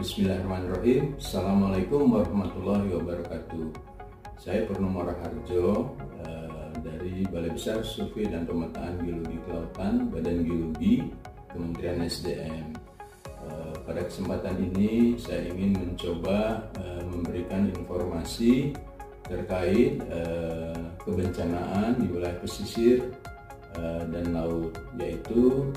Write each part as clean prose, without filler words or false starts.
Bismillahirrahmanirrahim. Assalamualaikum warahmatullahi wabarakatuh. Saya Purnomo Raharjo dari Balai Besar Survei dan Pemetaan Geologi Kelautan, Badan Geologi, Kementerian SDM. Pada kesempatan ini saya ingin mencoba memberikan informasi terkait kebencanaan di wilayah pesisir dan laut, yaitu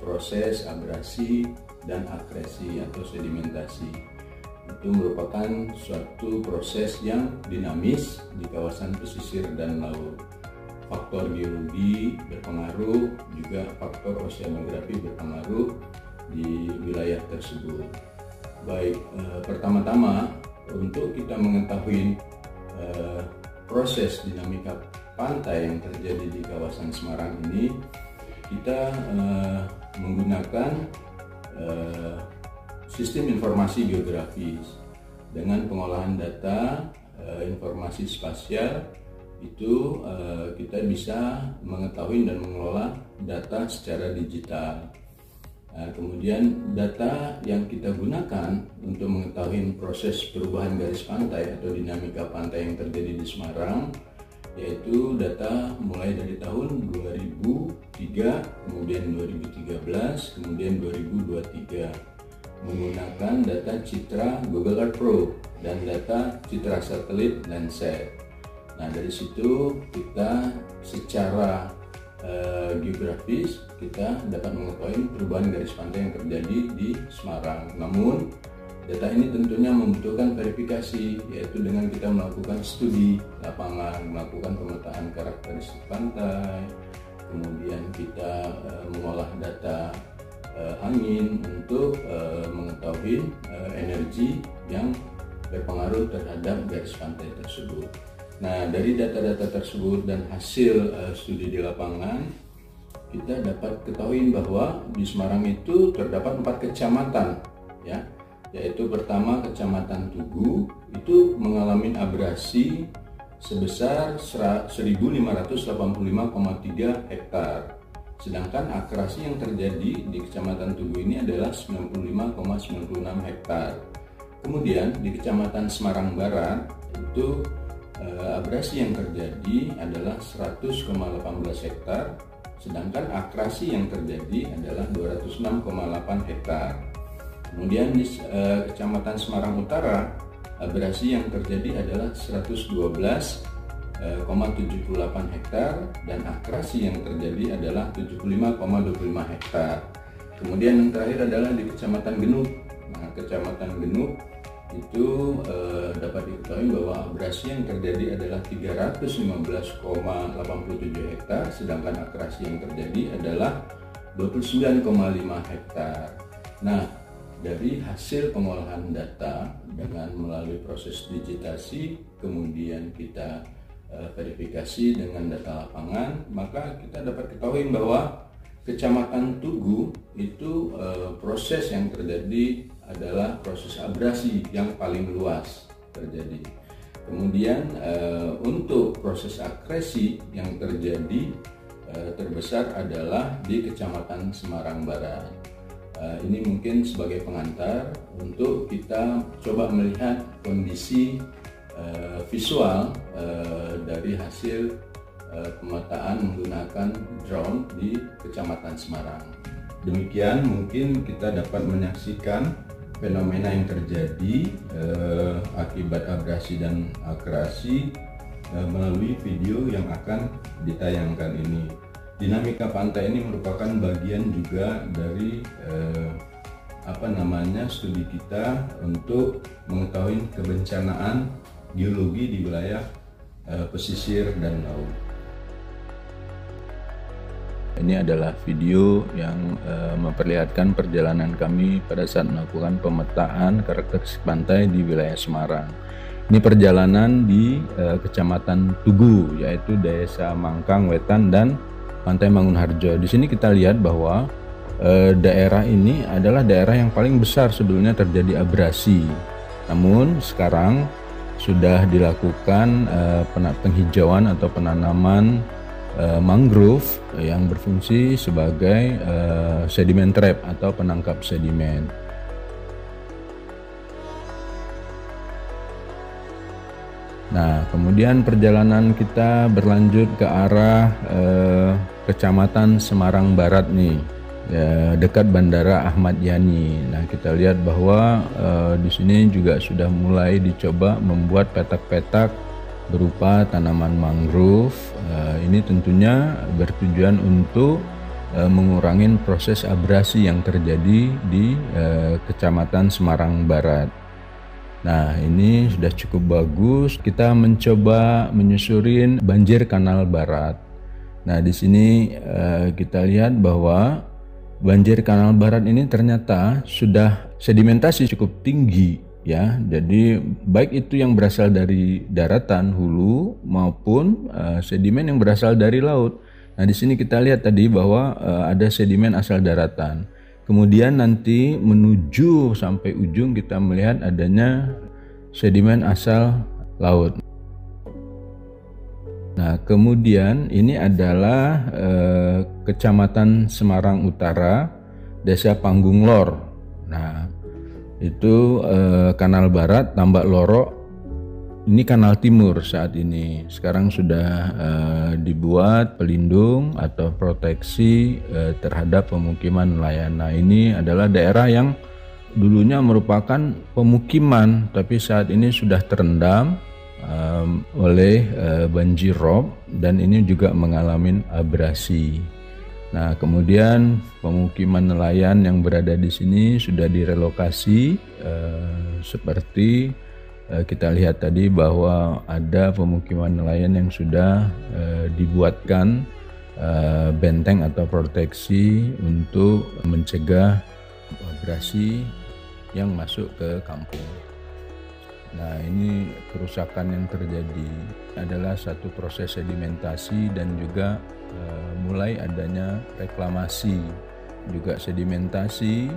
proses abrasi dan akresi atau sedimentasi. Itu merupakan suatu proses yang dinamis di kawasan pesisir dan laut. Faktor geologi berpengaruh, juga faktor oseanografi berpengaruh di wilayah tersebut. Baik, pertama-tama untuk kita mengetahui proses dinamika pantai yang terjadi di kawasan Semarang ini, kita menggunakan sistem informasi geografis dengan pengolahan data informasi spasial. Itu kita bisa mengetahui dan mengelola data secara digital. Kemudian data yang kita gunakan untuk mengetahui proses perubahan garis pantai atau dinamika pantai yang terjadi di Semarang, yaitu data mulai dari tahun 2003, kemudian 2013, kemudian 2023, menggunakan data citra Google Earth Pro dan data citra satelit Landsat. Nah, dari situ kita secara geografis kita dapat mengetahui perubahan garis pantai yang terjadi di Semarang. Namun data ini tentunya membutuhkan verifikasi, yaitu dengan kita melakukan studi lapangan, melakukan pemetaan karakteristik pantai, kemudian kita mengolah data angin untuk mengetahui energi yang berpengaruh terhadap garis pantai tersebut. Nah, dari data-data tersebut dan hasil studi di lapangan, kita dapat ketahui bahwa di Semarang itu terdapat 4 kecamatan, ya, yaitu pertama Kecamatan Tugu itu mengalami abrasi sebesar 1.585,3 hektar, sedangkan akrasi yang terjadi di Kecamatan Tugu ini adalah 95,96 hektar. Kemudian di Kecamatan Semarang Barat itu abrasi yang terjadi adalah 100,18 hektar, sedangkan akrasi yang terjadi adalah 206,8 hektar. Kemudian di Kecamatan Semarang Utara, abrasi yang terjadi adalah 112,78 hektar dan akrasi yang terjadi adalah 75,25 hektar. Kemudian yang terakhir adalah di Kecamatan Genuk. Nah, Kecamatan Genuk itu dapat diketahui bahwa abrasi yang terjadi adalah 315,87 hektar, sedangkan akrasi yang terjadi adalah 29,5 hektar. Nah, dari hasil pengolahan data dengan melalui proses digitasi, kemudian kita verifikasi dengan data lapangan, maka kita dapat ketahui bahwa Kecamatan Tugu itu proses yang terjadi adalah proses abrasi yang paling luas terjadi. Kemudian untuk proses akresi yang terjadi terbesar adalah di Kecamatan Semarang Barat. Ini mungkin sebagai pengantar untuk kita coba melihat kondisi visual dari hasil pemetaan menggunakan drone di Kecamatan Semarang. Demikian mungkin kita dapat menyaksikan fenomena yang terjadi akibat abrasi dan akrasi melalui video yang akan ditayangkan ini. Dinamika pantai ini merupakan bagian juga dari studi kita untuk mengetahui kebencanaan geologi di wilayah pesisir dan laut. Ini adalah video yang memperlihatkan perjalanan kami pada saat melakukan pemetaan karakteristik pantai di wilayah Semarang. Ini perjalanan di Kecamatan Tugu, yaitu Desa Mangkang Wetan dan Pantai Mangunharjo. Di sini kita lihat bahwa daerah ini adalah daerah yang paling besar sebelumnya terjadi abrasi. Namun sekarang sudah dilakukan penghijauan atau penanaman mangrove yang berfungsi sebagai sedimen trap atau penangkap sedimen. Nah, kemudian perjalanan kita berlanjut ke arah Kecamatan Semarang Barat nih, ya, dekat Bandara Ahmad Yani. Nah, kita lihat bahwa di sini juga sudah mulai dicoba membuat petak-petak berupa tanaman mangrove. Ini tentunya bertujuan untuk mengurangi proses abrasi yang terjadi di Kecamatan Semarang Barat. Nah, ini sudah cukup bagus. Kita mencoba menyusurin banjir Kanal Barat. Nah, di sini kita lihat bahwa banjir Kanal Barat ini ternyata sudah sedimentasi cukup tinggi, ya. Jadi baik itu yang berasal dari daratan hulu maupun sedimen yang berasal dari laut. Nah, di sini kita lihat tadi bahwa ada sedimen asal daratan. Kemudian nanti menuju sampai ujung kita melihat adanya sedimen asal laut. Nah, kemudian ini adalah Kecamatan Semarang Utara, Desa Panggung Lor. Nah, itu Kanal Barat, Tambak Loro. Ini Kanal Timur saat ini. Sekarang sudah dibuat pelindung atau proteksi terhadap pemukiman nelayan. Nah, ini adalah daerah yang dulunya merupakan pemukiman, tapi saat ini sudah terendam oleh banjir rob dan ini juga mengalami abrasi. Nah, kemudian pemukiman nelayan yang berada di sini sudah direlokasi seperti kita lihat tadi bahwa ada pemukiman nelayan yang sudah dibuatkan benteng atau proteksi untuk mencegah abrasi yang masuk ke kampung. Nah, ini kerusakan yang terjadi adalah satu proses sedimentasi dan juga mulai adanya reklamasi, juga sedimentasi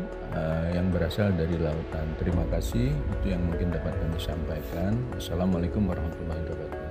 yang berasal dari lautan. Terima kasih, itu yang mungkin dapat kami sampaikan. Assalamualaikum warahmatullahi wabarakatuh.